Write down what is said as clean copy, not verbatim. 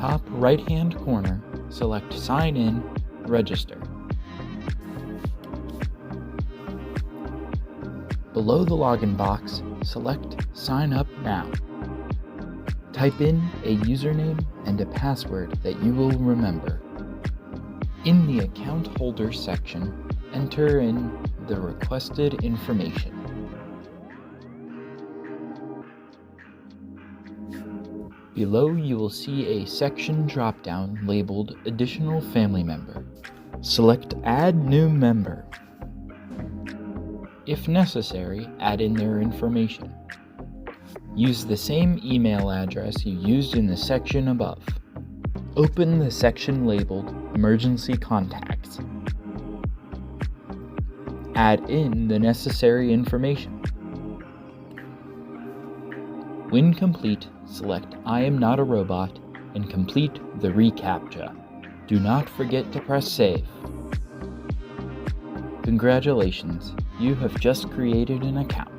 top right-hand corner, select Sign In, Register. Below the login box, select Sign Up Now. Type in a username and a password that you will remember. In the Account Holder section, enter in the requested information. Below you will see a section drop-down labeled Additional Family Member. Select Add New Member. If necessary, add in their information. Use the same email address you used in the section above. Open the section labeled Emergency Contacts. Add in the necessary information. When complete, select I am not a robot and complete the reCAPTCHA. Do not forget to press Save. Congratulations, you have just created an account.